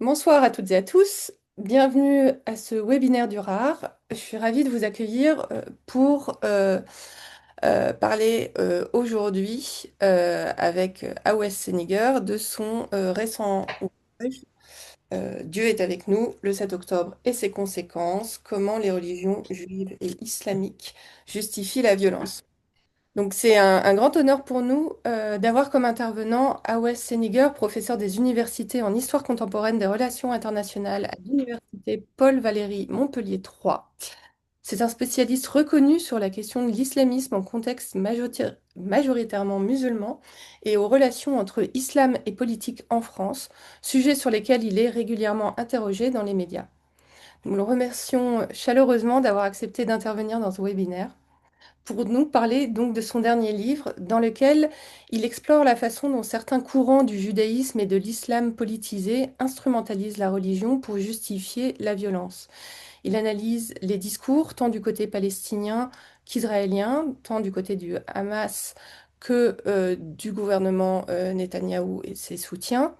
Bonsoir à toutes et à tous. Bienvenue à ce webinaire du RAR. Je suis ravie de vous accueillir pour parler aujourd'hui avec Awes Seniger de son récent ouvrage Dieu est avec nous, le 7 octobre et ses conséquences, comment les religions juives et islamiques justifient la violence. Donc c'est un grand honneur pour nous d'avoir comme intervenant Awes Seniger, professeur des universités en histoire contemporaine des relations internationales à l'université Paul-Valéry Montpellier 3. C'est un spécialiste reconnu sur la question de l'islamisme en contexte majoritairement musulman et aux relations entre islam et politique en France, sujet sur lesquels il est régulièrement interrogé dans les médias. Nous le remercions chaleureusement d'avoir accepté d'intervenir dans ce webinaire pour nous parler donc de son dernier livre dans lequel il explore la façon dont certains courants du judaïsme et de l'islam politisé instrumentalisent la religion pour justifier la violence. Il analyse les discours tant du côté palestinien qu'israélien, tant du côté du Hamas que du gouvernement Netanyahou et ses soutiens.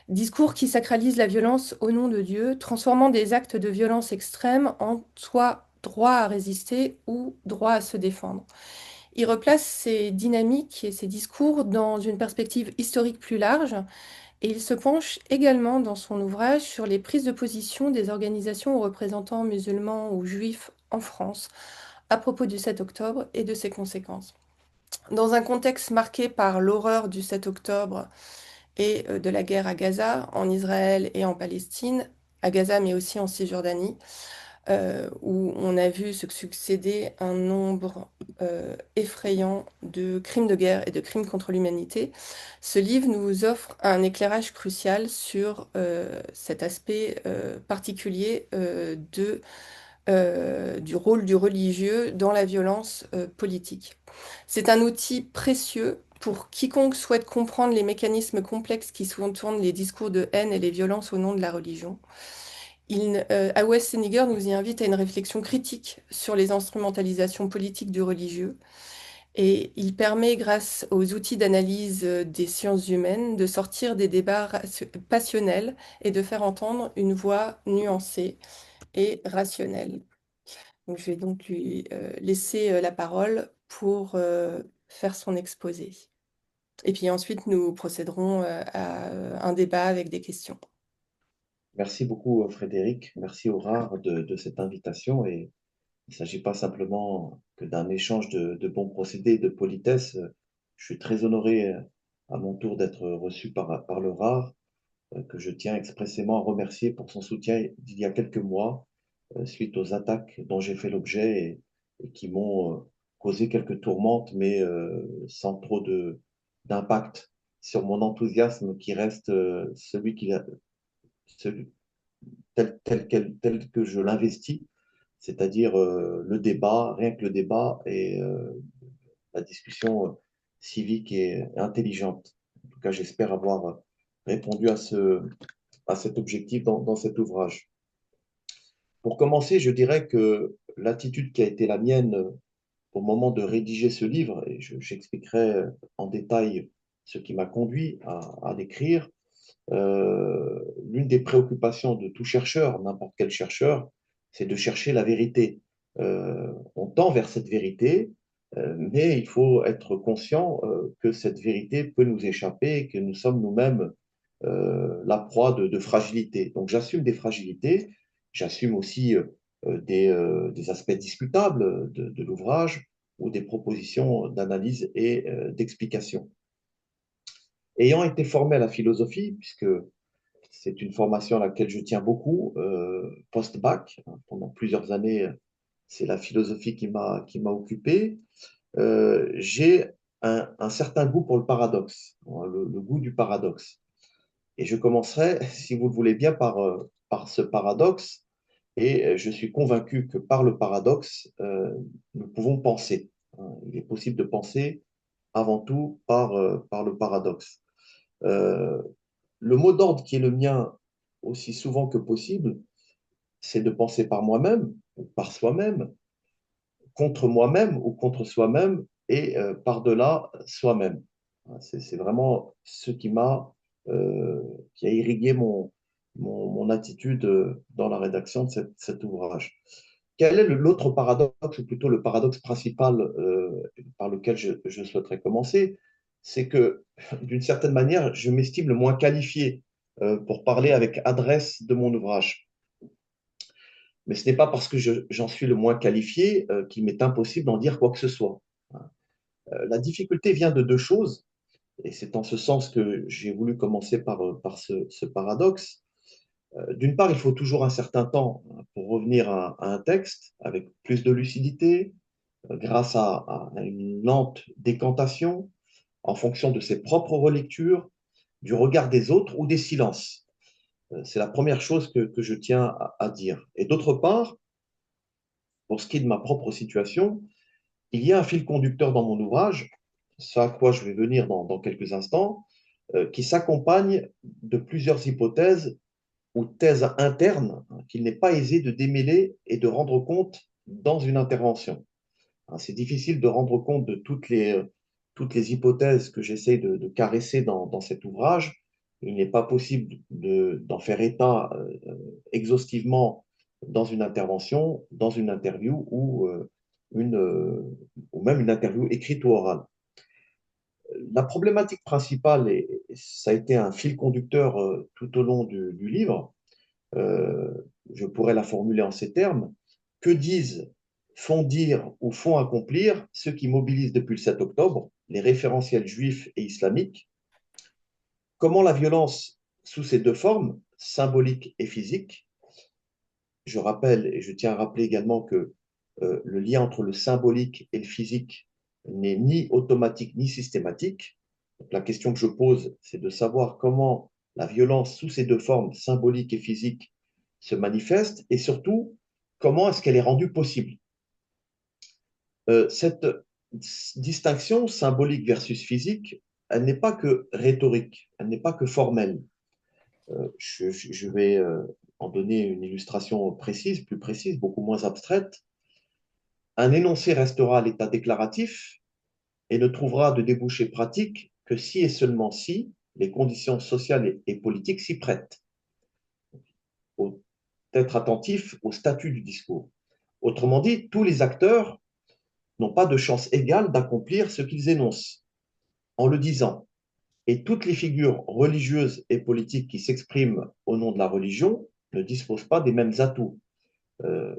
Discours qui sacralisent la violence au nom de Dieu, transformant des actes de violence extrême en soit droit à résister ou droit à se défendre. Il replace ces dynamiques et ces discours dans une perspective historique plus large et il se penche également dans son ouvrage sur les prises de position des organisations ou représentants musulmans ou juifs en France à propos du 7 octobre et de ses conséquences. Dans un contexte marqué par l'horreur du 7 octobre et de la guerre à Gaza, en Israël et en Palestine, à Gaza mais aussi en Cisjordanie, où on a vu se succéder un nombre effrayant de crimes de guerre et de crimes contre l'humanité. Ce livre nous offre un éclairage crucial sur cet aspect particulier du rôle du religieux dans la violence politique. C'est un outil précieux pour quiconque souhaite comprendre les mécanismes complexes qui sous-tendent les discours de haine et les violences au nom de la religion. Awes Seniger nous y invite à une réflexion critique sur les instrumentalisations politiques du religieux et il permet, grâce aux outils d'analyse des sciences humaines, de sortir des débats passionnels et de faire entendre une voix nuancée et rationnelle. Donc, je vais donc lui laisser la parole pour faire son exposé. Et puis ensuite, nous procéderons à un débat avec des questions. Merci beaucoup, Frédéric. Merci au RAR de cette invitation. Et il ne s'agit pas simplement que d'un échange de bons procédés et de politesse. Je suis très honoré à mon tour d'être reçu par le RAR, que je tiens expressément à remercier pour son soutien d'il y a quelques mois, suite aux attaques dont j'ai fait l'objet et qui m'ont causé quelques tourmentes, mais sans trop d'impact sur mon enthousiasme qui reste celui, tel que je l'investis, c'est-à-dire le débat, rien que le débat et la discussion civique et intelligente. En tout cas, j'espère avoir répondu à cet objectif dans cet ouvrage. Pour commencer, je dirais que l'attitude qui a été la mienne au moment de rédiger ce livre, et j'expliquerai en détail ce qui m'a conduit à l'écrire, l'une des préoccupations de tout chercheur, n'importe quel chercheur, c'est de chercher la vérité. On tend vers cette vérité, mais il faut être conscient que cette vérité peut nous échapper et que nous sommes nous-mêmes la proie de fragilités. Donc j'assume des fragilités, j'assume aussi des aspects discutables de l'ouvrage ou des propositions d'analyse et d'explication. Ayant été formé à la philosophie, puisque c'est une formation à laquelle je tiens beaucoup, post-bac. Pendant plusieurs années, c'est la philosophie qui m'a occupé. J'ai un certain goût pour le paradoxe, hein, le goût du paradoxe. Et je commencerai, si vous le voulez bien, par ce paradoxe. Et je suis convaincu que par le paradoxe, nous pouvons penser. Hein. Il est possible de penser avant tout par le paradoxe. Euh, le mot d'ordre qui est le mien aussi souvent que possible, c'est de penser par moi-même, ou par soi-même, contre moi-même ou contre soi-même, et par-delà soi-même. C'est vraiment ce qui a irrigué mon attitude dans la rédaction de cet ouvrage. Quel est l'autre paradoxe, ou plutôt le paradoxe principal par lequel je souhaiterais commencer? C'est que, d'une certaine manière, je m'estime le moins qualifié pour parler avec adresse de mon ouvrage. Mais ce n'est pas parce que j'en suis le moins qualifié qu'il m'est impossible d'en dire quoi que ce soit. La difficulté vient de deux choses, et c'est en ce sens que j'ai voulu commencer par ce paradoxe. D'une part, il faut toujours un certain temps pour revenir à un texte avec plus de lucidité, grâce à une lente décantation en fonction de ses propres relectures, du regard des autres ou des silences. C'est la première chose que je tiens à dire. Et d'autre part, pour ce qui est de ma propre situation, il y a un fil conducteur dans mon ouvrage, ce à quoi je vais venir dans quelques instants, qui s'accompagne de plusieurs hypothèses ou thèses internes qu'il n'est pas aisé de démêler et de rendre compte dans une intervention. C'est difficile de rendre compte de toutes les hypothèses que j'essaie de caresser dans cet ouvrage. Il n'est pas possible d'en faire état exhaustivement dans une intervention, dans une interview une, euh, ou même une interview écrite ou orale. La problématique principale, et ça a été un fil conducteur tout au long du livre, euh, je pourrais la formuler en ces termes, que disent, font dire ou font accomplir ceux qui mobilisent depuis le 7 octobre les référentiels juifs et islamiques, comment la violence sous ces deux formes, symbolique et physique, je rappelle et je tiens à rappeler également que le lien entre le symbolique et le physique n'est ni automatique ni systématique. Donc, la question que je pose, c'est de savoir comment la violence sous ces deux formes, symbolique et physique, se manifeste et surtout comment est-ce qu'elle est rendue possible. Cette distinction symbolique versus physique, elle n'est pas que rhétorique, elle n'est pas que formelle. Je vais en donner une illustration précise, plus précise, beaucoup moins abstraite. Un énoncé restera à l'état déclaratif et ne trouvera de débouché pratique que si et seulement si les conditions sociales et politiques s'y prêtent. Il faut être attentif au statut du discours. Autrement dit, tous les acteurs n'ont pas de chance égale d'accomplir ce qu'ils énoncent en le disant. Et toutes les figures religieuses et politiques qui s'expriment au nom de la religion ne disposent pas des mêmes atouts, euh,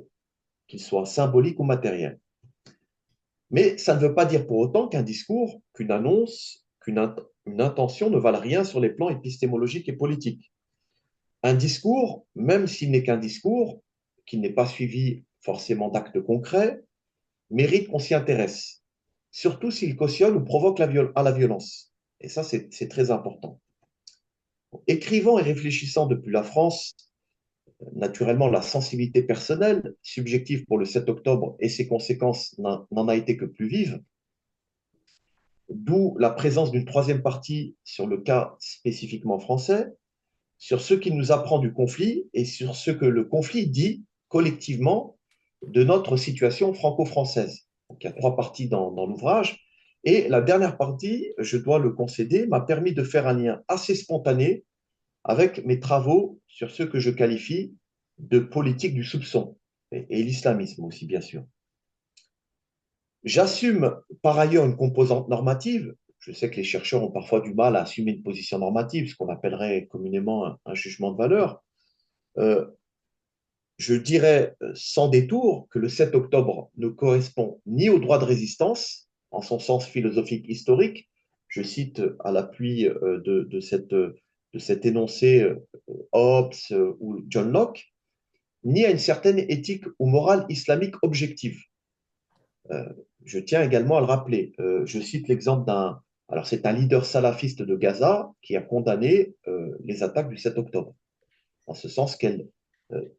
qu'ils soient symboliques ou matériels. Mais ça ne veut pas dire pour autant qu'un discours, qu'une annonce, une intention ne valent rien sur les plans épistémologiques et politiques. Un discours, même s'il n'est qu'un discours, qu'il n'est pas suivi forcément d'actes concrets, mérite qu'on s'y intéresse, surtout s'il cautionne ou provoque à la violence. Et ça, c'est très important. Écrivant et réfléchissant depuis la France, naturellement, la sensibilité personnelle, subjective pour le 7 octobre et ses conséquences n'en a été que plus vive, d'où la présence d'une troisième partie sur le cas spécifiquement français, sur ce qu'il nous apprend du conflit et sur ce que le conflit dit collectivement de notre situation franco-française. Donc, il y a trois parties dans l'ouvrage. Et la dernière partie, je dois le concéder, m'a permis de faire un lien assez spontané avec mes travaux sur ce que je qualifie de politique du soupçon et l'islamisme aussi, bien sûr. J'assume par ailleurs une composante normative. Je sais que les chercheurs ont parfois du mal à assumer une position normative, ce qu'on appellerait communément un jugement de valeur. Euh, je dirais sans détour que le 7 octobre ne correspond ni au droit de résistance, en son sens philosophique historique. Je cite à l'appui de cet énoncé Hobbes ou John Locke, ni à une certaine éthique ou morale islamique objective. Euh, je tiens également à le rappeler. Je cite l'exemple alors c'est un leader salafiste de Gaza qui a condamné les attaques du 7 octobre, en ce sens qu'elles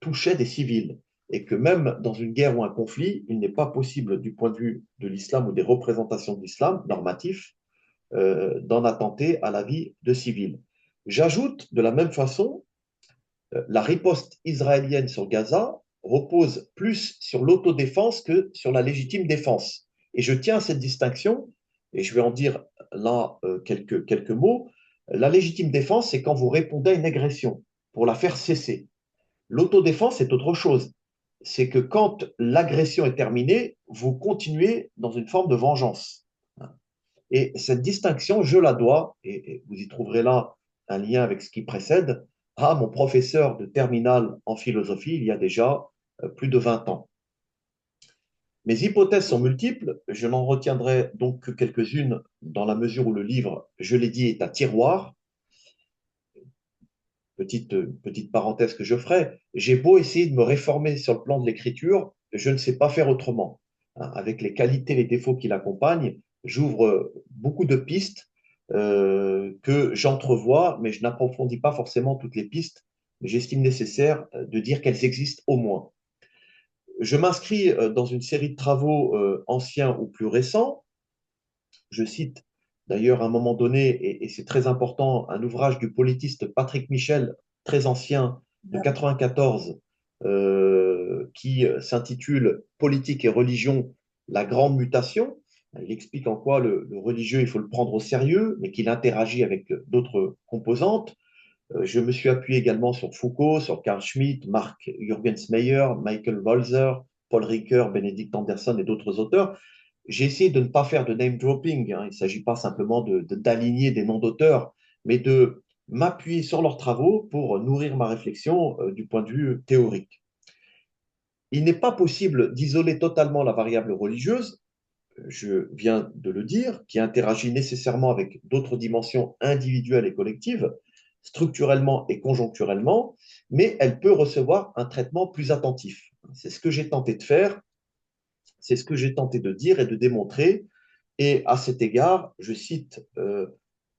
touchaient des civils et que même dans une guerre ou un conflit, il n'est pas possible, du point de vue de l'islam ou des représentations de l'islam normatifs, d'en attenter à la vie de civils. J'ajoute de la même façon, la riposte israélienne sur Gaza repose plus sur l'autodéfense que sur la légitime défense. Et je tiens à cette distinction, et je vais en dire là quelques mots. La légitime défense, c'est quand vous répondez à une agression. pour la faire cesser. L'autodéfense, c'est autre chose. C'est que quand l'agression est terminée, vous continuez dans une forme de vengeance. Et cette distinction, je la dois, et vous y trouverez là un lien avec ce qui précède, à mon professeur de terminale en philosophie il y a déjà plus de 20 ans. Mes hypothèses sont multiples, je n'en retiendrai donc que quelques-unes dans la mesure où le livre, je l'ai dit, est un tiroir. Petite parenthèse que je ferai, j'ai beau essayer de me réformer sur le plan de l'écriture, je ne sais pas faire autrement. Avec les qualités, les défauts qui l'accompagnent, j'ouvre beaucoup de pistes que j'entrevois, mais je n'approfondis pas forcément toutes les pistes. Mais j'estime nécessaire de dire qu'elles existent au moins. Je m'inscris dans une série de travaux anciens ou plus récents. Je cite d'ailleurs à un moment donné, et c'est très important, un ouvrage du politiste Patrick Michel, très ancien, de 94, qui s'intitule Politique et religion, la grande mutation. Il explique en quoi le religieux, il faut le prendre au sérieux, mais qu'il interagit avec d'autres composantes. Je me suis appuyé également sur Foucault, sur Carl Schmitt, Mark Juergensmeyer, Michael Walzer, Paul Ricoeur, Benedict Anderson et d'autres auteurs. J'ai essayé de ne pas faire de name dropping. Hein. Il ne s'agit pas simplement d'aligner des noms d'auteurs, mais de m'appuyer sur leurs travaux pour nourrir ma réflexion du point de vue théorique. Il n'est pas possible d'isoler totalement la variable religieuse, je viens de le dire, qui interagit nécessairement avec d'autres dimensions individuelles et collectives, structurellement et conjoncturellement, mais elle peut recevoir un traitement plus attentif. C'est ce que j'ai tenté de faire, c'est ce que j'ai tenté de dire et de démontrer. Et à cet égard, je cite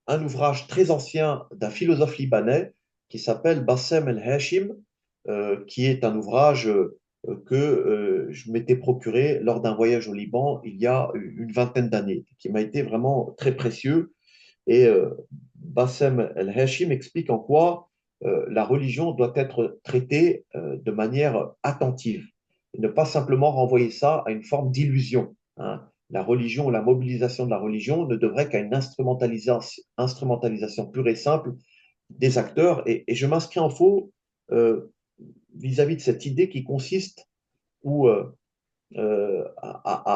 un ouvrage très ancien d'un philosophe libanais qui s'appelle Bassem el-Hashim, qui est un ouvrage que je m'étais procuré lors d'un voyage au Liban il y a une vingtaine d'années, qui m'a été vraiment très précieux. Et Bassem el-Hashim explique en quoi la religion doit être traitée de manière attentive, et ne pas simplement renvoyer ça à une forme d'illusion. Hein. La religion, la mobilisation de la religion ne devrait qu'à une instrumentalisation pure et simple des acteurs. Et je m'inscris en faux vis-à-vis de cette idée qui consiste ou à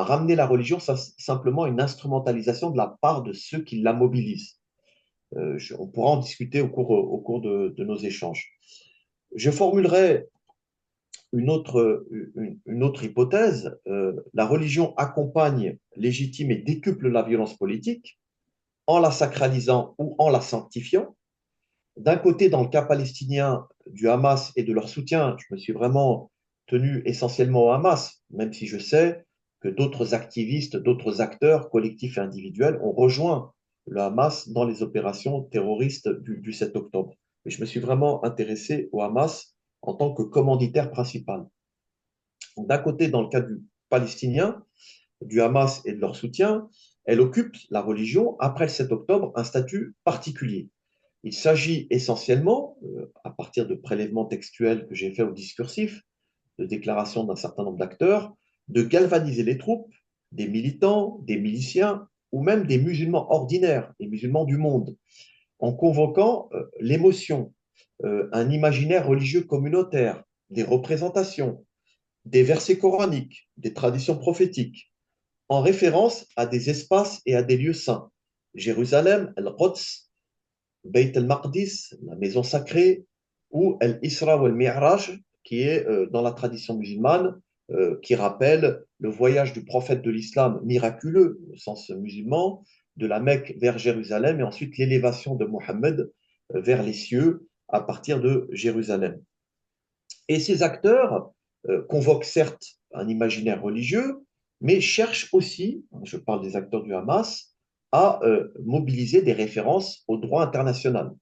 ramener la religion simplement à une instrumentalisation de la part de ceux qui la mobilisent. On pourra en discuter au cours de nos échanges. Je formulerai une autre hypothèse. La religion accompagne, légitime et décuple la violence politique en la sacralisant ou en la sanctifiant. D'un côté, dans le cas palestinien du Hamas et de leur soutien, je me suis vraiment tenu essentiellement au Hamas, même si je sais que d'autres activistes, d'autres acteurs collectifs et individuels ont rejoint le Hamas dans les opérations terroristes du 7 octobre. Mais je me suis vraiment intéressé au Hamas en tant que commanditaire principal. D'un côté, dans le cas du palestinien, du Hamas et de leur soutien, elle occupe, la religion, après le 7 octobre, un statut particulier. Il s'agit essentiellement, à partir de prélèvements textuels que j'ai faits au discursif, de déclarations d'un certain nombre d'acteurs, de galvaniser les troupes, des militants, des miliciens ou même des musulmans ordinaires, les musulmans du monde, en convoquant l'émotion, un imaginaire religieux communautaire, des représentations, des versets coraniques, des traditions prophétiques, en référence à des espaces et à des lieux saints. Jérusalem, El-Quds, Beit el-Maqdis, la maison sacrée, ou El-Isra ou El-Mi'raj, qui est dans la tradition musulmane, qui rappelle le voyage du prophète de l'islam miraculeux, au sens musulman, de la Mecque vers Jérusalem, et ensuite l'élévation de Mohammed vers les cieux à partir de Jérusalem. Et ces acteurs convoquent certes un imaginaire religieux, mais cherchent aussi, je parle des acteurs du Hamas, à mobiliser des références au droit international,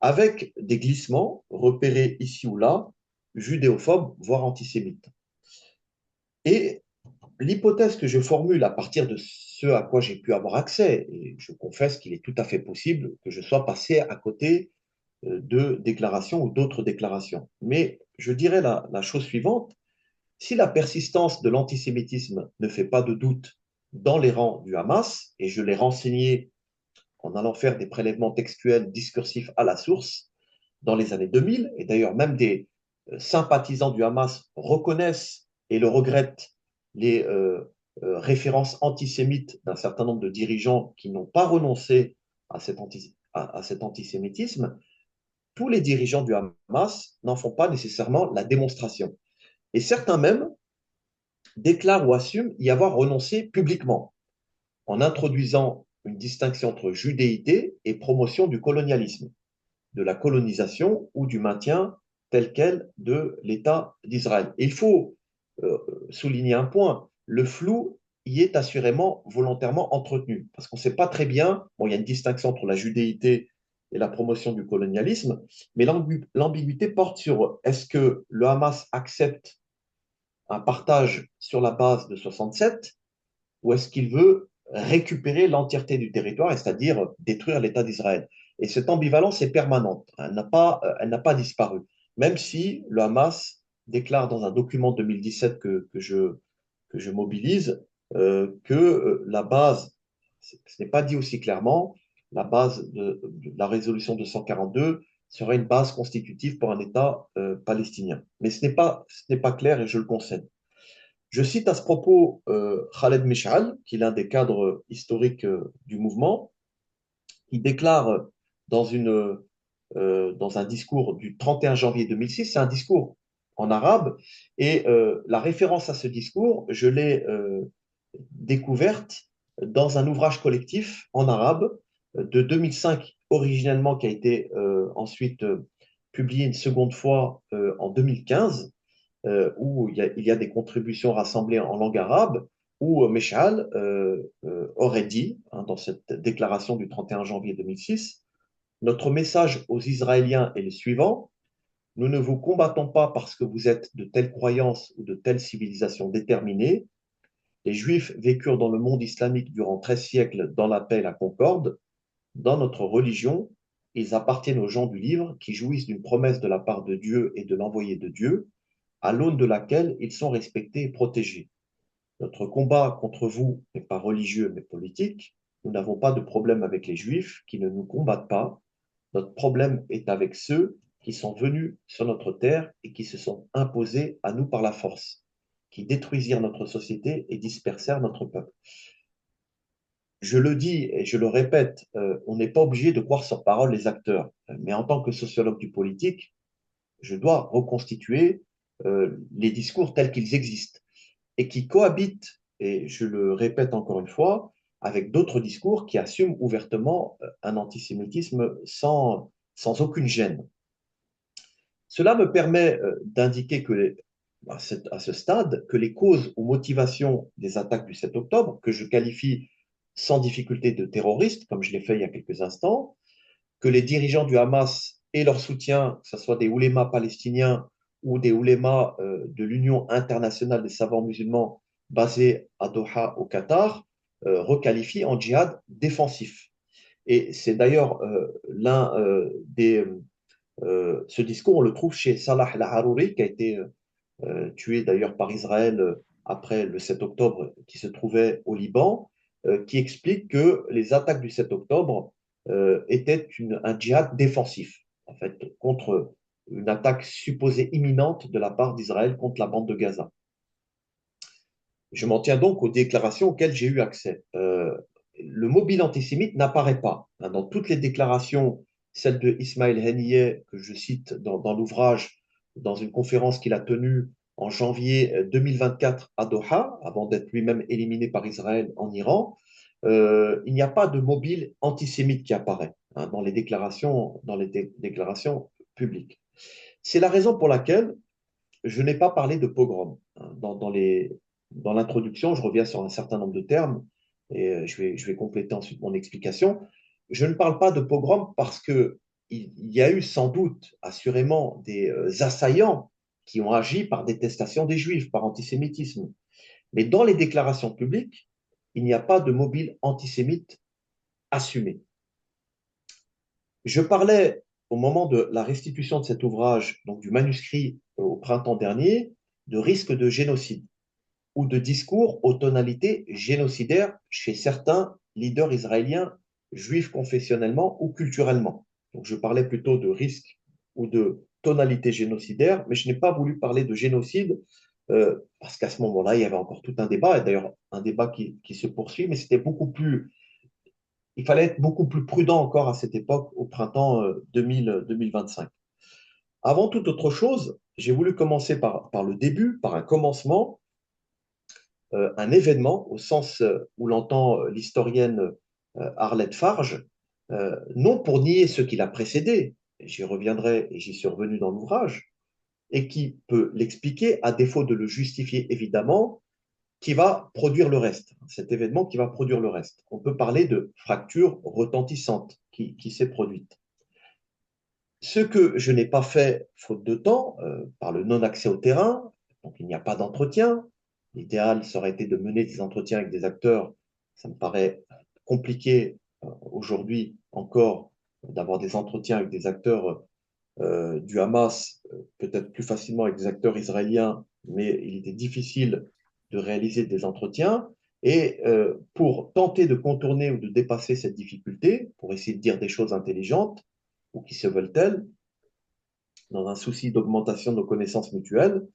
avec des glissements repérés ici ou là, judéophobes, voire antisémites. Et l'hypothèse que je formule à partir de ce à quoi j'ai pu avoir accès, et je confesse qu'il est tout à fait possible que je sois passé à côté de déclarations ou d'autres déclarations. Mais je dirais la chose suivante, si la persistance de l'antisémitisme ne fait pas de doute dans les rangs du Hamas, et je l'ai renseigné en allant faire des prélèvements textuels discursifs à la source, dans les années 2000, et d'ailleurs même des sympathisants du Hamas reconnaissent et le regrettent les références antisémites d'un certain nombre de dirigeants qui n'ont pas renoncé à cet antisémitisme, tous les dirigeants du Hamas n'en font pas nécessairement la démonstration. Et certains même déclarent ou assument y avoir renoncé publiquement, en introduisant une distinction entre judéité et promotion du colonialisme, de la colonisation ou du maintien tel quel de l'État d'Israël. Et il faut euh, souligner un point, le flou y est assurément volontairement entretenu, parce qu'on ne sait pas très bien, bon, il y a une distinction entre la judéité et la promotion du colonialisme, mais l'ambiguïté porte sur est-ce que le Hamas accepte un partage sur la base de 67 ou est-ce qu'il veut récupérer l'entièreté du territoire, c'est-à-dire détruire l'État d'Israël. Et cette ambivalence est permanente, elle n'a pas disparu, même si le Hamas déclare dans un document 2017 que je mobilise que la base, ce n'est pas dit aussi clairement, la base de la résolution 242 serait une base constitutive pour un État palestinien. Mais ce n'est pas clair et je le concède. Je cite à ce propos Khaled Mish'al, qui est l'un des cadres historiques du mouvement, qui déclare dans, dans un discours du 31 janvier 2006, c'est un discours en arabe, et la référence à ce discours, je l'ai découverte dans un ouvrage collectif en arabe de 2005 originellement, qui a été ensuite publié une seconde fois en 2015 où il y a des contributions rassemblées en langue arabe, où Meshal aurait dit, hein, dans cette déclaration du 31 janvier 2006, notre message aux Israéliens est le suivant, nous ne vous combattons pas parce que vous êtes de telles croyances ou de telles civilisations déterminées. Les Juifs vécurent dans le monde islamique durant 13 siècles dans la paix et la concorde. Dans notre religion, ils appartiennent aux gens du livre qui jouissent d'une promesse de la part de Dieu et de l'envoyé de Dieu, à l'aune de laquelle ils sont respectés et protégés. Notre combat contre vous n'est pas religieux mais politique. Nous n'avons pas de problème avec les Juifs qui ne nous combattent pas. Notre problème est avec ceux qui sont venus sur notre terre et qui se sont imposés à nous par la force, qui détruisirent notre société et dispersèrent notre peuple. Je le dis et je le répète, on n'est pas obligé de croire sur parole les acteurs, mais en tant que sociologue du politique, je dois reconstituer les discours tels qu'ils existent et qui cohabitent, et je le répète encore une fois, avec d'autres discours qui assument ouvertement un antisémitisme sans aucune gêne. Cela me permet d'indiquer que, à ce stade que les causes ou motivations des attaques du 7 octobre, que je qualifie sans difficulté de terroristes, comme je l'ai fait il y a quelques instants, que les dirigeants du Hamas et leurs soutiens, que ce soit des oulémas palestiniens ou des oulémas de l'Union internationale des savants musulmans basés à Doha au Qatar, requalifient en djihad défensif. Et c'est d'ailleurs l'un des... ce discours, on le trouve chez Salah al-Harouri, qui a été tué d'ailleurs par Israël après le 7 octobre, qui se trouvait au Liban, qui explique que les attaques du 7 octobre étaient un djihad défensif, en fait, contre une attaque supposée imminente de la part d'Israël contre la bande de Gaza. Je m'en tiens donc aux déclarations auxquelles j'ai eu accès. Le mobile antisémite n'apparaît pas hein, dans toutes les déclarations, celle de Ismaël Haniyeh, que je cite dans l'ouvrage, dans une conférence qu'il a tenue en janvier 2024 à Doha, avant d'être lui-même éliminé par Israël en Iran. Il n'y a pas de mobile antisémite qui apparaît hein, dans les déclarations publiques. C'est la raison pour laquelle je n'ai pas parlé de pogrom. Hein. Dans l'introduction, je reviens sur un certain nombre de termes et je vais compléter ensuite mon explication. Je ne parle pas de pogrom parce qu'il y a eu sans doute, assurément, des assaillants qui ont agi par détestation des Juifs, par antisémitisme. Mais dans les déclarations publiques, il n'y a pas de mobile antisémite assumé. Je parlais au moment de la restitution de cet ouvrage, donc du manuscrit au printemps dernier, de risque de génocide ou de discours aux tonalités génocidaires chez certains leaders israéliens juifs confessionnellement ou culturellement. Donc je parlais plutôt de risque ou de tonalité génocidaire, mais je n'ai pas voulu parler de génocide parce qu'à ce moment-là, il y avait encore tout un débat, et d'ailleurs un débat qui se poursuit, mais c'était beaucoup plus, il fallait être beaucoup plus prudent encore à cette époque, au printemps 2025. Avant toute autre chose, j'ai voulu commencer par le début, par un commencement, un événement, au sens où l'entend l'historienne Arlette Farge, non pour nier ce qui l'a précédé, j'y reviendrai et j'y suis revenu dans l'ouvrage, et qui peut l'expliquer, à défaut de le justifier évidemment, qui va produire le reste, cet événement qui va produire le reste. On peut parler de fracture retentissante qui s'est produite. Ce que je n'ai pas fait, faute de temps, par le non-accès au terrain, donc il n'y a pas d'entretien. L'idéal, ça aurait été de mener des entretiens avec des acteurs. Ça me paraît compliqué aujourd'hui encore d'avoir des entretiens avec des acteurs du Hamas, peut-être plus facilement avec des acteurs israéliens, mais il était difficile de réaliser des entretiens. Et pour tenter de contourner ou de dépasser cette difficulté, pour essayer de dire des choses intelligentes ou qui se veulent telles, dans un souci d'augmentation de nos connaissances mutuelles,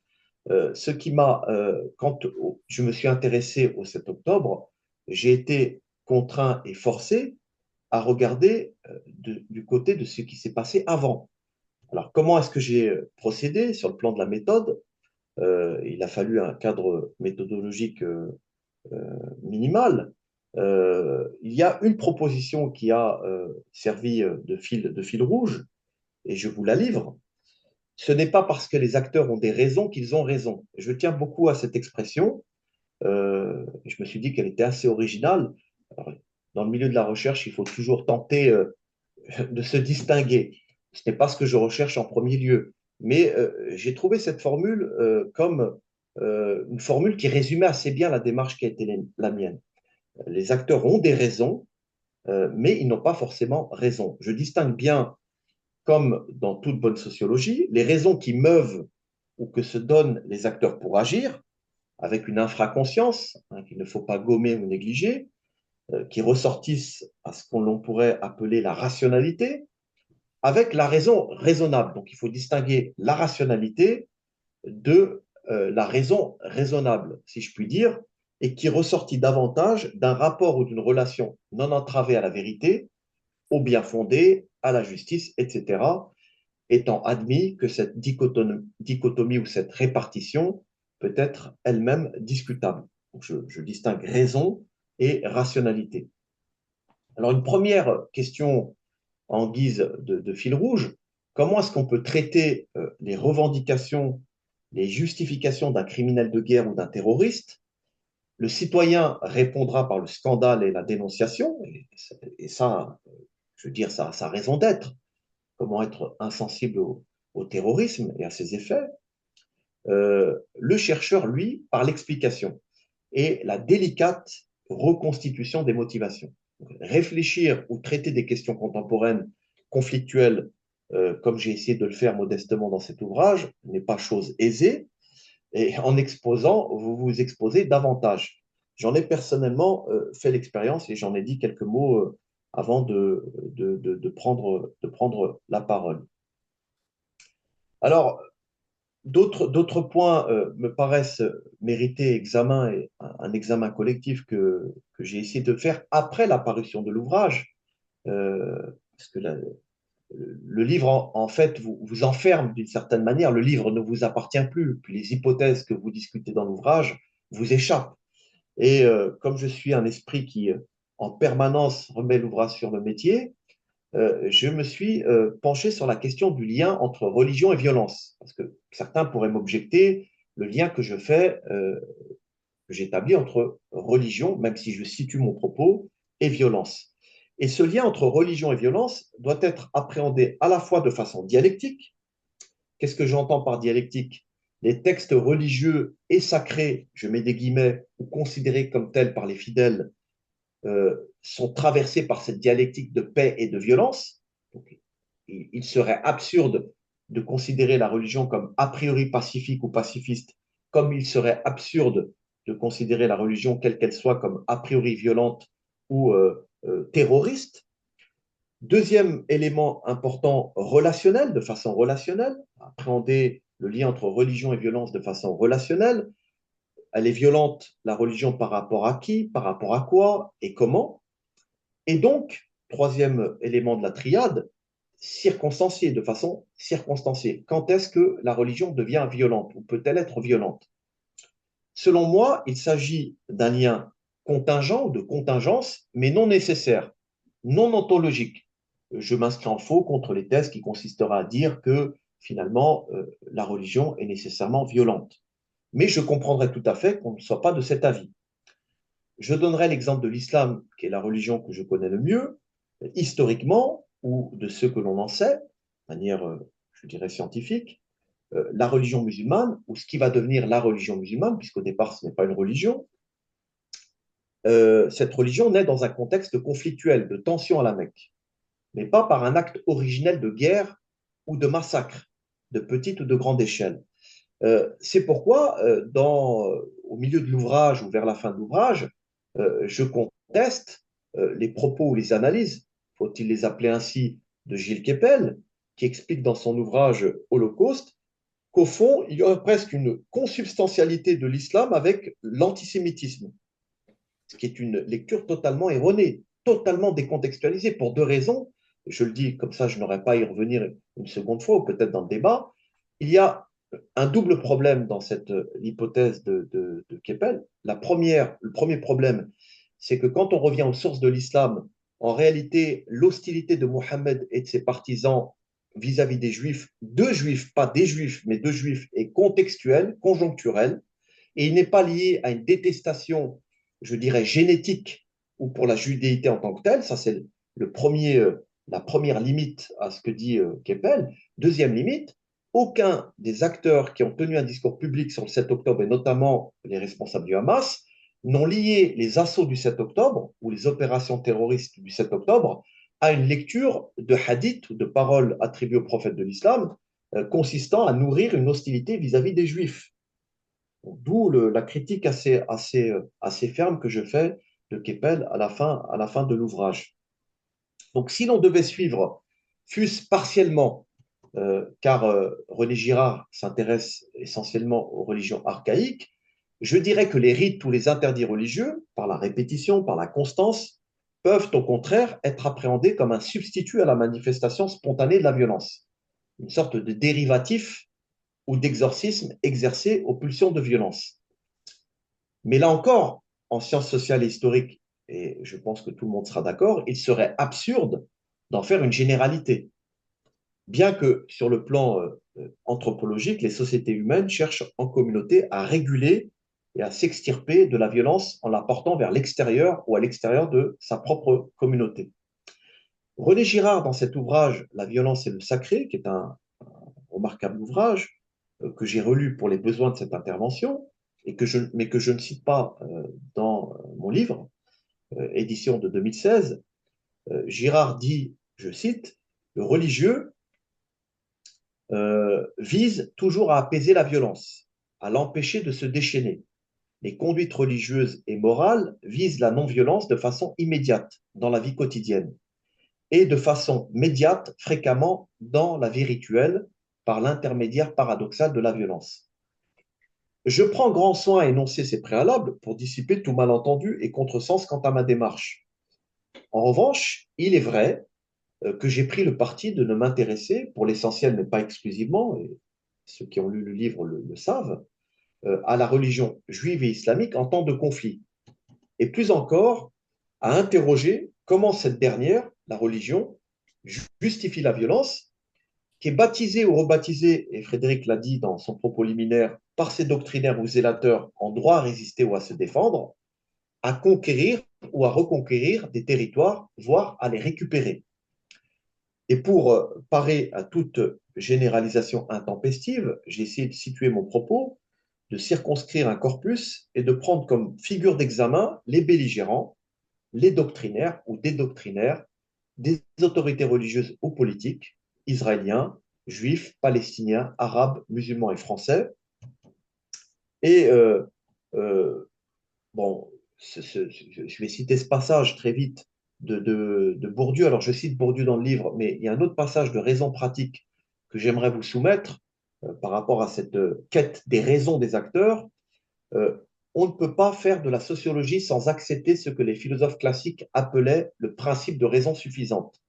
ce qui m'a, quand je me suis intéressé au 7 octobre, j'ai été contraint et forcé à regarder du côté de ce qui s'est passé avant. Alors, comment est-ce que j'ai procédé sur le plan de la méthode? Il a fallu un cadre méthodologique minimal. Il y a une proposition qui a servi de fil rouge, et je vous la livre. Ce n'est pas parce que les acteurs ont des raisons qu'ils ont raison. Je tiens beaucoup à cette expression. Je me suis dit qu'elle était assez originale. Alors, dans le milieu de la recherche, il faut toujours tenter de se distinguer. Ce n'est pas ce que je recherche en premier lieu. Mais j'ai trouvé cette formule comme une formule qui résumait assez bien la démarche qui a été la mienne. Les acteurs ont des raisons, mais ils n'ont pas forcément raison. Je distingue bien, comme dans toute bonne sociologie, les raisons qui meuvent ou que se donnent les acteurs pour agir, avec une infraconscience qu'il ne faut pas gommer ou négliger, qui ressortissent à ce qu'on pourrait appeler la rationalité, avec la raison raisonnable. Donc il faut distinguer la rationalité de la raison raisonnable, si je puis dire, et qui ressortit davantage d'un rapport ou d'une relation non entravée à la vérité, au bien fondé, à la justice, etc., étant admis que cette dichotomie ou cette répartition peut être elle-même discutable. Donc je distingue raison et rationalité. Alors une première question en guise de fil rouge, comment est-ce qu'on peut traiter les revendications, les justifications d'un criminel de guerre ou d'un terroriste? Le citoyen répondra par le scandale et la dénonciation, et ça, je veux dire, ça a sa raison d'être. Comment être insensible au terrorisme et à ses effets? Le chercheur, lui, par l'explication et la délicate reconstitution des motivations. Réfléchir ou traiter des questions contemporaines conflictuelles, comme j'ai essayé de le faire modestement dans cet ouvrage, n'est pas chose aisée. Et en exposant, vous vous exposez davantage. J'en ai personnellement fait l'expérience et j'en ai dit quelques mots avant de prendre la parole. Alors, d'autres points me paraissent mériter examen et un examen collectif que j'ai essayé de faire après la parution de l'ouvrage, parce que le livre, en fait, vous enferme d'une certaine manière. Le livre ne vous appartient plus. Puis les hypothèses que vous discutez dans l'ouvrage vous échappent. Et comme je suis un esprit qui, en permanence, remet l'ouvrage sur le métier, je me suis penché sur la question du lien entre religion et violence. Parce que certains pourraient m'objecter le lien que je fais, que j'établis entre religion, même si je situe mon propos, et violence. Et ce lien entre religion et violence doit être appréhendé à la fois de façon dialectique. Qu'est-ce que j'entends par dialectique? Les textes religieux et sacrés, je mets des guillemets, ou considérés comme tels par les fidèles, sont traversés par cette dialectique de paix et de violence. Donc, il serait absurde de considérer la religion comme a priori pacifique ou pacifiste, comme il serait absurde de considérer la religion, quelle qu'elle soit, comme a priori violente ou terroriste. Deuxième élément important, relationnel, de façon relationnelle, appréhender le lien entre religion et violence de façon relationnelle. Elle est violente, la religion, par rapport à qui, par rapport à quoi et comment. Et donc, troisième élément de la triade, circonstancié, de façon circonstanciée. Quand est-ce que la religion devient violente ou peut-elle être violente? Selon moi, il s'agit d'un lien contingent ou de contingence, mais non nécessaire, non ontologique. Je m'inscris en faux contre les thèses qui consistera à dire que finalement la religion est nécessairement violente. Mais je comprendrais tout à fait qu'on ne soit pas de cet avis. Je donnerai l'exemple de l'islam, qui est la religion que je connais le mieux, historiquement, ou de ce que l'on en sait, de manière, je dirais, scientifique. La religion musulmane, ou ce qui va devenir la religion musulmane, puisqu'au départ, ce n'est pas une religion, cette religion naît dans un contexte conflictuel, de tension à la Mecque, mais pas par un acte originel de guerre ou de massacre, de petite ou de grande échelle. C'est pourquoi, au milieu de l'ouvrage ou vers la fin de l'ouvrage, je conteste les propos ou les analyses, faut-il les appeler ainsi, de Gilles Kepel, qui explique dans son ouvrage Holocauste qu'au fond, il y aurait presque une consubstantialité de l'islam avec l'antisémitisme, ce qui est une lecture totalement erronée, totalement décontextualisée, pour deux raisons. Je le dis comme ça, je n'aurais pas à y revenir une seconde fois, ou peut-être dans le débat. Il y a un double problème dans cette hypothèse de Keppel. Le premier problème, c'est que quand on revient aux sources de l'islam, en réalité, l'hostilité de Mohammed et de ses partisans vis-à-vis des juifs, de juifs, pas des juifs, mais de juifs, est contextuelle, conjoncturelle, et il n'est pas lié à une détestation, je dirais, génétique ou pour la judéité en tant que telle. Ça, c'est la première limite à ce que dit Keppel. Deuxième limite, aucun des acteurs qui ont tenu un discours public sur le 7 octobre, et notamment les responsables du Hamas, n'ont lié les assauts du 7 octobre ou les opérations terroristes du 7 octobre à une lecture de hadiths ou de paroles attribuées au prophète de l'islam consistant à nourrir une hostilité vis-à-vis des juifs. D'où la critique assez ferme que je fais de Keppel à la fin de l'ouvrage. Donc, si l'on devait suivre, fût-ce partiellement, car René Girard s'intéresse essentiellement aux religions archaïques, je dirais que les rites ou les interdits religieux, par la répétition, par la constance, peuvent au contraire être appréhendés comme un substitut à la manifestation spontanée de la violence, une sorte de dérivatif ou d'exorcisme exercé aux pulsions de violence. Mais là encore, en sciences sociales et historiques, et je pense que tout le monde sera d'accord, il serait absurde d'en faire une généralité. Bien que sur le plan anthropologique, les sociétés humaines cherchent en communauté à réguler et à s'extirper de la violence en la portant vers l'extérieur ou à l'extérieur de sa propre communauté. René Girard, dans cet ouvrage La violence et le sacré, qui est un remarquable ouvrage que j'ai relu pour les besoins de cette intervention, mais que je ne cite pas dans mon livre, édition de 2016, Girard dit, je cite, le religieux vise toujours à apaiser la violence, à l'empêcher de se déchaîner. Les conduites religieuses et morales visent la non-violence de façon immédiate dans la vie quotidienne et de façon médiate fréquemment dans la vie rituelle par l'intermédiaire paradoxal de la violence. Je prends grand soin à énoncer ces préalables pour dissiper tout malentendu et contresens quant à ma démarche. En revanche, il est vrai que j'ai pris le parti de ne m'intéresser, pour l'essentiel mais pas exclusivement, et ceux qui ont lu le livre le savent, à la religion juive et islamique en temps de conflit. Et plus encore, à interroger comment cette dernière, la religion, justifie la violence, qui est baptisée ou rebaptisée, et Frédéric l'a dit dans son propos liminaire, par ses doctrinaires ou zélateurs en droit à résister ou à se défendre, à conquérir ou à reconquérir des territoires, voire à les récupérer. Et pour parer à toute généralisation intempestive, j'ai essayé de situer mon propos, de circonscrire un corpus et de prendre comme figure d'examen les belligérants, les doctrinaires ou des doctrinaires, des autorités religieuses ou politiques, israéliens, juifs, palestiniens, arabes, musulmans et français. Et bon, je vais citer ce passage très vite de Bourdieu. Alors, je cite Bourdieu dans le livre, mais il y a un autre passage de raison pratique que j'aimerais vous soumettre par rapport à cette quête des raisons des acteurs. Euh, on ne peut pas faire de la sociologie sans accepter ce que les philosophes classiques appelaient le principe de raison suffisante,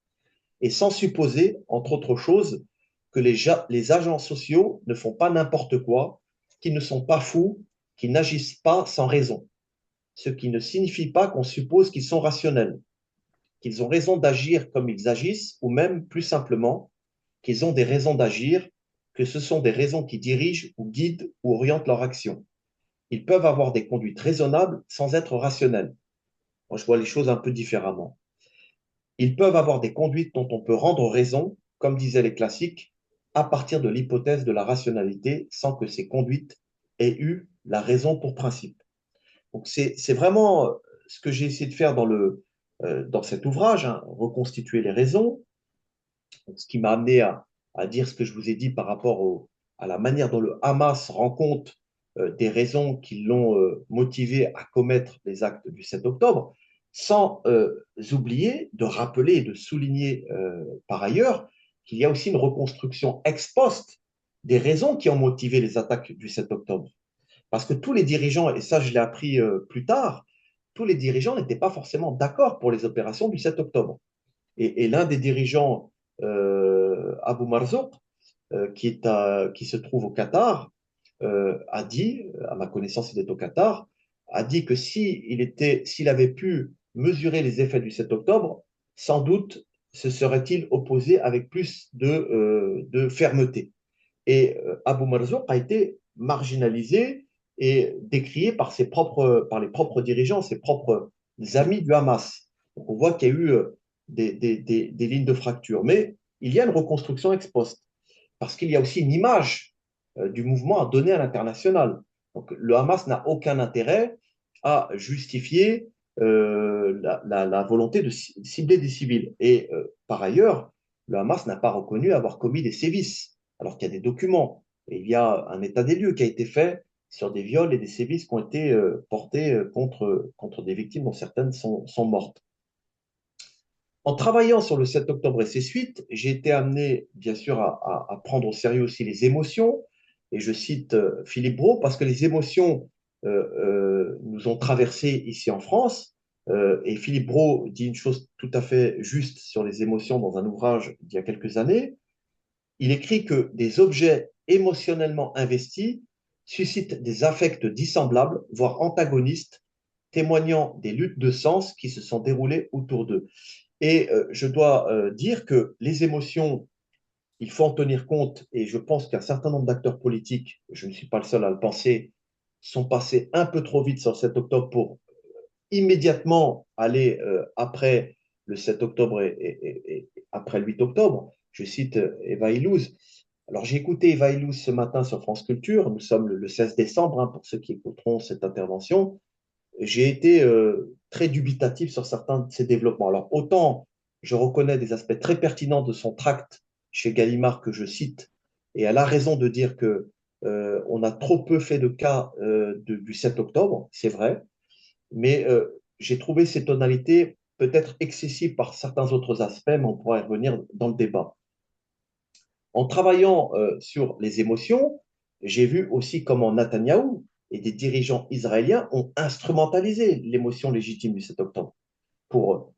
et sans supposer, entre autres choses, que les agents sociaux ne font pas n'importe quoi, qu'ils ne sont pas fous, qu'ils n'agissent pas sans raison, ce qui ne signifie pas qu'on suppose qu'ils sont rationnels, qu'ils ont raison d'agir comme ils agissent, ou même plus simplement, qu'ils ont des raisons d'agir, que ce sont des raisons qui dirigent ou guident ou orientent leur action. Ils peuvent avoir des conduites raisonnables sans être rationnels. Moi, je vois les choses un peu différemment. Ils peuvent avoir des conduites dont on peut rendre raison, comme disaient les classiques, à partir de l'hypothèse de la rationalité, sans que ces conduites aient eu la raison pour principe. Donc, c'est vraiment ce que j'ai essayé de faire dans cet ouvrage, hein, reconstituer les raisons, ce qui m'a amené à dire ce que je vous ai dit par rapport à la manière dont le Hamas rend compte des raisons qui l'ont motivé à commettre les actes du 7 octobre, sans oublier de rappeler et de souligner par ailleurs qu'il y a aussi une reconstruction ex post des raisons qui ont motivé les attaques du 7 octobre. Parce que tous les dirigeants, et ça je l'ai appris plus tard, tous les dirigeants n'étaient pas forcément d'accord pour les opérations du 7 octobre. Et l'un des dirigeants, Abu Marzouk, qui se trouve au Qatar, a dit, à ma connaissance, il est au Qatar, a dit que s'il avait pu mesurer les effets du 7 octobre, sans doute se serait-il opposé avec plus de fermeté. Et Abu Marzouk a été marginalisé et décrié par les propres dirigeants, ses propres amis du Hamas. Donc on voit qu'il y a eu des lignes de fracture. Mais il y a une reconstruction ex post, parce qu'il y a aussi une image du mouvement à donner à l'international. Donc le Hamas n'a aucun intérêt à justifier la volonté de cibler des civils. Et par ailleurs, le Hamas n'a pas reconnu avoir commis des sévices, alors qu'il y a des documents. Et il y a un état des lieux qui a été fait sur des viols et des sévices qui ont été portés contre des victimes dont certaines sont mortes. En travaillant sur le 7 octobre et ses suites, j'ai été amené, bien sûr, à prendre au sérieux aussi les émotions. Et je cite Philippe Brault, parce que les émotions nous ont traversés ici en France. Et Philippe Brault dit une chose tout à fait juste sur les émotions dans un ouvrage d'il y a quelques années. Il écrit que des objets émotionnellement investis suscitent des affects dissemblables, voire antagonistes, témoignant des luttes de sens qui se sont déroulées autour d'eux. Et je dois dire que les émotions, il faut en tenir compte, et je pense qu'un certain nombre d'acteurs politiques, je ne suis pas le seul à le penser, sont passés un peu trop vite sur le 7 octobre pour immédiatement aller après le 7 octobre et après le 8 octobre. Je cite Eva Illouz. Alors j'ai écouté Eva Illouz ce matin sur France Culture, nous sommes le 16 décembre, hein, pour ceux qui écouteront cette intervention, j'ai été très dubitatif sur certains de ces développements. Alors, autant je reconnais des aspects très pertinents de son tract chez Gallimard que je cite, et elle a raison de dire que on a trop peu fait de cas du 7 octobre, c'est vrai, mais j'ai trouvé ces tonalités peut-être excessives par certains autres aspects, mais on pourra y revenir dans le débat. En travaillant sur les émotions, j'ai vu aussi comment Netanyahou et des dirigeants israéliens ont instrumentalisé l'émotion légitime du 7 octobre pour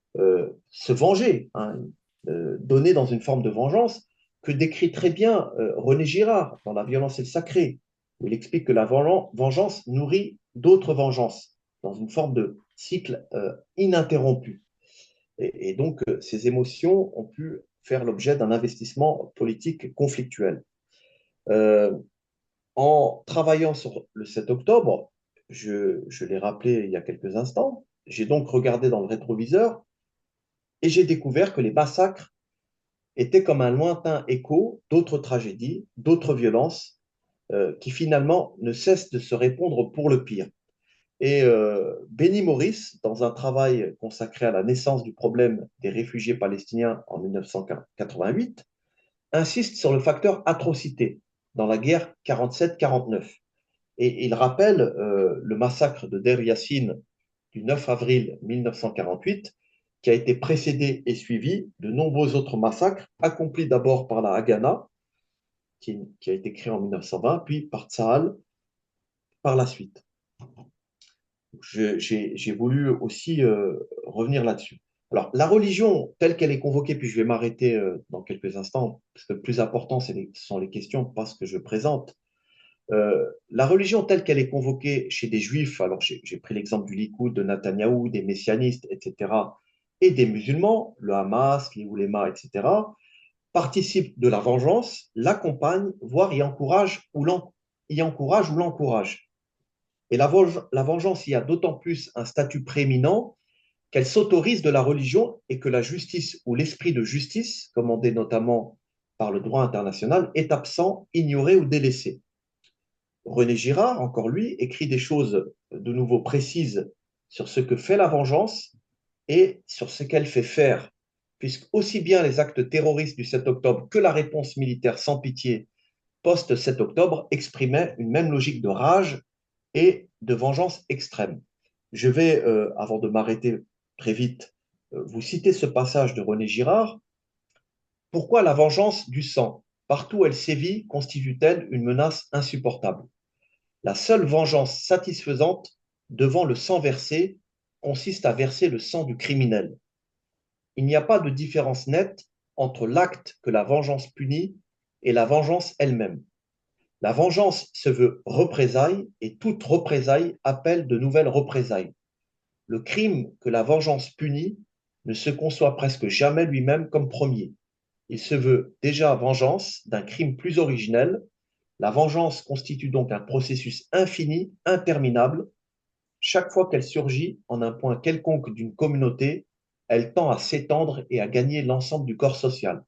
se venger, hein, donner dans une forme de vengeance que décrit très bien René Girard dans La violence et le sacré, où il explique que la vengeance nourrit d'autres vengeances, dans une forme de cycle ininterrompu. Et donc, ces émotions ont pu faire l'objet d'un investissement politique conflictuel. Euh, En travaillant sur le 7 octobre, je l'ai rappelé il y a quelques instants, j'ai donc regardé dans le rétroviseur et j'ai découvert que les massacres étaient comme un lointain écho d'autres tragédies, d'autres violences, qui finalement ne cessent de se répondre pour le pire. Et Benny Morris, dans un travail consacré à la naissance du problème des réfugiés palestiniens en 1988, insiste sur le facteur atrocité dans la guerre 47-49. Et il rappelle le massacre de Der Yassin du 9 avril 1948 qui a été précédé et suivi de nombreux autres massacres, accomplis d'abord par la Haganah, qui a été créée en 1920, puis par Tsahal par la suite. J'ai voulu aussi revenir là-dessus. Alors, la religion telle qu'elle est convoquée, puis je vais m'arrêter dans quelques instants, parce que le plus important, ce sont les questions, pas ce que je présente. La religion telle qu'elle est convoquée chez des juifs, alors j'ai pris l'exemple du Likoud, de Netanyahou, des messianistes, etc., et des musulmans, le Hamas, les oulémas, etc., participe de la vengeance, l'accompagne, voire y encourage ou l'encourage. Et la vengeance y a d'autant plus un statut prééminent qu'elle s'autorise de la religion et que la justice ou l'esprit de justice, commandé notamment par le droit international, est absent, ignoré ou délaissé. René Girard, encore lui, écrit des choses de nouveau précises sur ce que fait la vengeance et sur ce qu'elle fait faire, puisque aussi bien les actes terroristes du 7 octobre que la réponse militaire sans pitié post-7 octobre exprimaient une même logique de rage et de vengeance extrême. Je vais, avant de m'arrêter très vite, vous citer ce passage de René Girard. Pourquoi la vengeance du sang, partout où elle sévit, constitue-t-elle une menace insupportable? La seule vengeance satisfaisante devant le sang versé consiste à verser le sang du criminel. Il n'y a pas de différence nette entre l'acte que la vengeance punit et la vengeance elle-même. La vengeance se veut représailles et toute représaille appelle de nouvelles représailles. Le crime que la vengeance punit ne se conçoit presque jamais lui-même comme premier. Il se veut déjà vengeance d'un crime plus originel. La vengeance constitue donc un processus infini, interminable. Chaque fois qu'elle surgit en un point quelconque d'une communauté, elle tend à s'étendre et à gagner l'ensemble du corps social.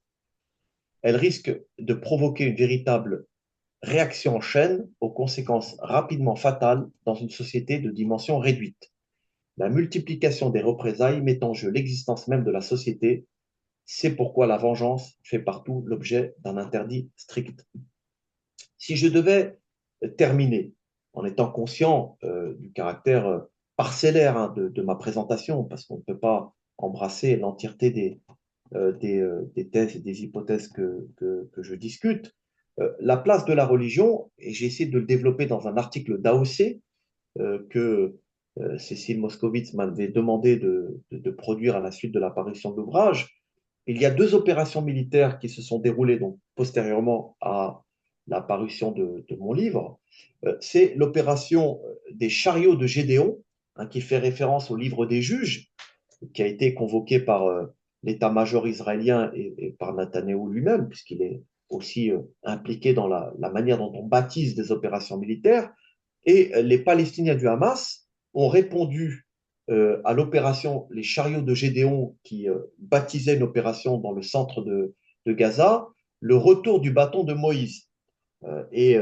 Elle risque de provoquer une véritable réaction en chaîne aux conséquences rapidement fatales dans une société de dimension réduite. La multiplication des représailles met en jeu l'existence même de la société. C'est pourquoi la vengeance fait partout l'objet d'un interdit strict. Si je devais terminer en étant conscient du caractère parcellaire de ma présentation, parce qu'on ne peut pas embrasser l'entièreté des thèses et des hypothèses que je discute, la place de la religion, et j'ai essayé de le développer dans un article d'AOC que Cécile Moscovitz m'avait demandé de produire à la suite de l'apparition de l'ouvrage. Il y a deux opérations militaires qui se sont déroulées donc, postérieurement à l'apparition de mon livre. C'est l'opération des chariots de Gédéon, hein, qui fait référence au livre des juges, qui a été convoqué par l'état-major israélien et par Netanyahou lui-même, puisqu'il est aussi impliqué dans la manière dont on baptise des opérations militaires. Et les Palestiniens du Hamas ont répondu à l'opération Les chariots de Gédéon, qui baptisait une opération dans le centre de Gaza, le retour du bâton de Moïse. Et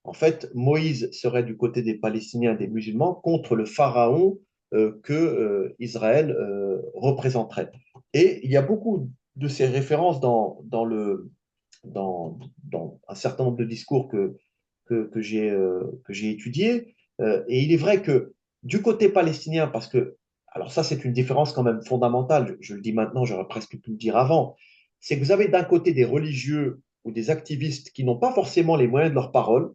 en fait, Moïse serait du côté des Palestiniens et des musulmans contre le pharaon que Israël représenterait. Et il y a beaucoup de ces références dans un certain nombre de discours que j'ai étudiés. Et il est vrai que du côté palestinien, parce que, alors ça c'est une différence quand même fondamentale, je le dis maintenant, j'aurais presque pu le dire avant, c'est que vous avez d'un côté des religieux ou des activistes qui n'ont pas forcément les moyens de leur parole,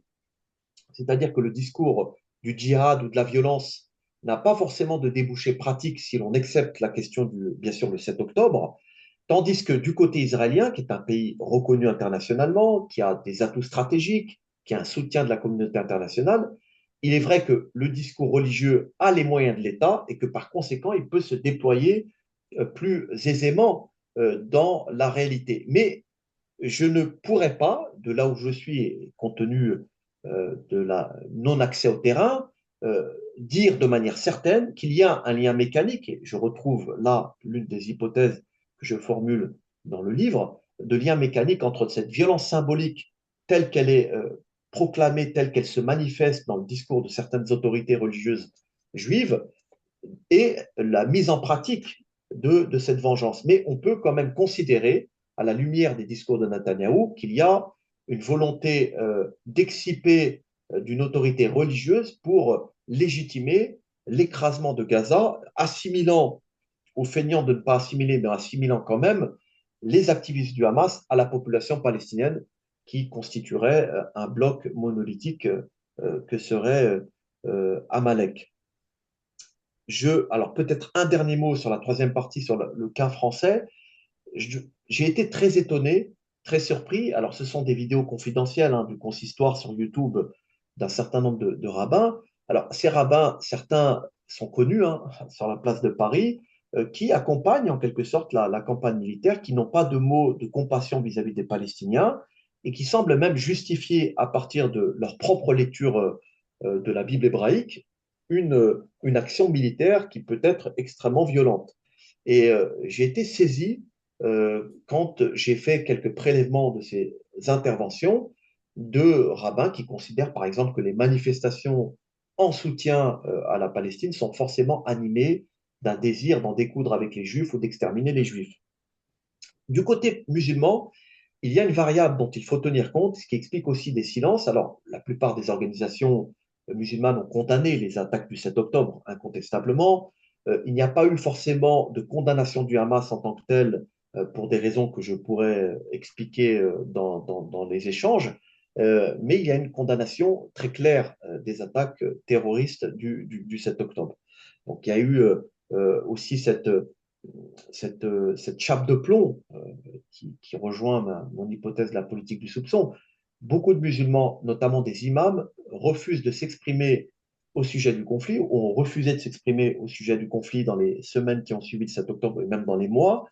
c'est-à-dire que le discours du djihad ou de la violence n'a pas forcément de débouché pratique si l'on accepte la question bien sûr, le 7 octobre, tandis que du côté israélien, qui est un pays reconnu internationalement, qui a des atouts stratégiques, qui a un soutien de la communauté internationale, il est vrai que le discours religieux a les moyens de l'État et que par conséquent, il peut se déployer plus aisément dans la réalité. Mais je ne pourrais pas, de là où je suis, compte tenu de la non-accès au terrain, dire de manière certaine qu'il y a un lien mécanique, et je retrouve là l'une des hypothèses que je formule dans le livre, de lien mécanique entre cette violence symbolique telle qu'elle est proclamée, telle qu'elle se manifeste dans le discours de certaines autorités religieuses juives, et la mise en pratique de cette vengeance. Mais on peut quand même considérer, à la lumière des discours de Netanyahou, qu'il y a une volonté d'exciper d'une autorité religieuse pour légitimer l'écrasement de Gaza, assimilant ou feignant de ne pas assimiler, mais assimilant quand même les activistes du Hamas à la population palestinienne qui constituerait un bloc monolithique que serait Amalek. Alors peut-être un dernier mot sur la troisième partie, sur le cas français. J'ai été très étonné, très surpris. Alors, ce sont des vidéos confidentielles hein, du consistoire sur YouTube d'un certain nombre de rabbins. Alors, ces rabbins, certains sont connus hein, sur la place de Paris, qui accompagnent en quelque sorte la campagne militaire, qui n'ont pas de mots de compassion vis-à-vis des Palestiniens et qui semblent même justifier à partir de leur propre lecture de la Bible hébraïque une action militaire qui peut être extrêmement violente. Et j'ai été saisi quand j'ai fait quelques prélèvements de ces interventions de rabbins qui considèrent par exemple que les manifestations en soutien à la Palestine sont forcément animées d'un désir d'en découdre avec les juifs ou d'exterminer les juifs. Du côté musulman, il y a une variable dont il faut tenir compte, ce qui explique aussi des silences. Alors, la plupart des organisations musulmanes ont condamné les attaques du 7 octobre, incontestablement. Il n'y a pas eu forcément de condamnation du Hamas en tant que tel, pour des raisons que je pourrais expliquer dans les échanges. Mais il y a une condamnation très claire des attaques terroristes du 7 octobre. Donc, il y a eu aussi cette chape de plomb qui rejoint mon hypothèse de la politique du soupçon. Beaucoup de musulmans, notamment des imams, refusent de s'exprimer au sujet du conflit, ou ont refusé de s'exprimer au sujet du conflit dans les semaines qui ont suivi le 7 octobre et même dans les mois,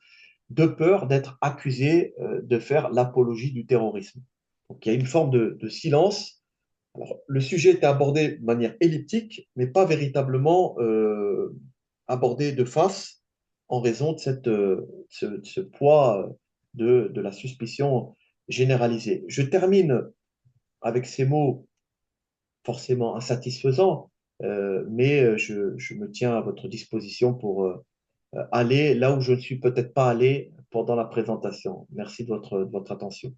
de peur d'être accusés de faire l'apologie du terrorisme. Donc il y a une forme de silence. Alors, le sujet était abordé de manière elliptique, mais pas véritablement abordé de face en raison de ce poids de la suspicion généralisée. Je termine avec ces mots forcément insatisfaisants, mais je me tiens à votre disposition pour aller là où je ne suis peut-être pas allé pendant la présentation. Merci de votre attention.